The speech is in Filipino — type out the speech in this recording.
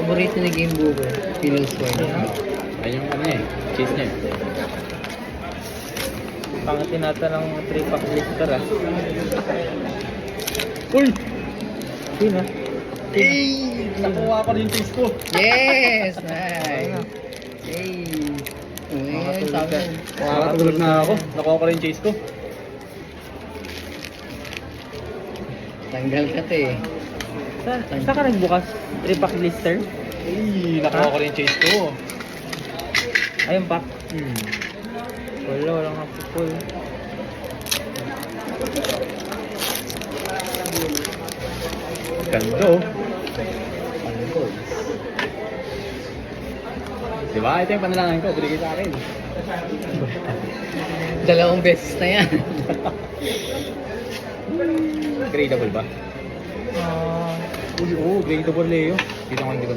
Paborito ni Game Booker. Pillow Sword. Ayun yung ano niya eh. Cheese niya eh. Pangatin natin ng 3-pack blister ah. Uy! Sino? Nakuha ko rin yung cheese ko. Yes! Nice! Hey! Uy, sabi mo. Nakakatulog na ako. Nakuha ko rin yung cheese ko. Tanggal ka to eh. Saan ka nagbukas? 3-pack blister? Ay, nakuha ko rin yung cheese ko. Ayun pack. Hmm. Wala nga po full. Ganda oh. Diba? Ito yung panalangan ko. Binigay sa akin. Dalawang beses na yan. Gradable ba? Ah... Uy, oo. Gradable Leo. Dito ko hindi ko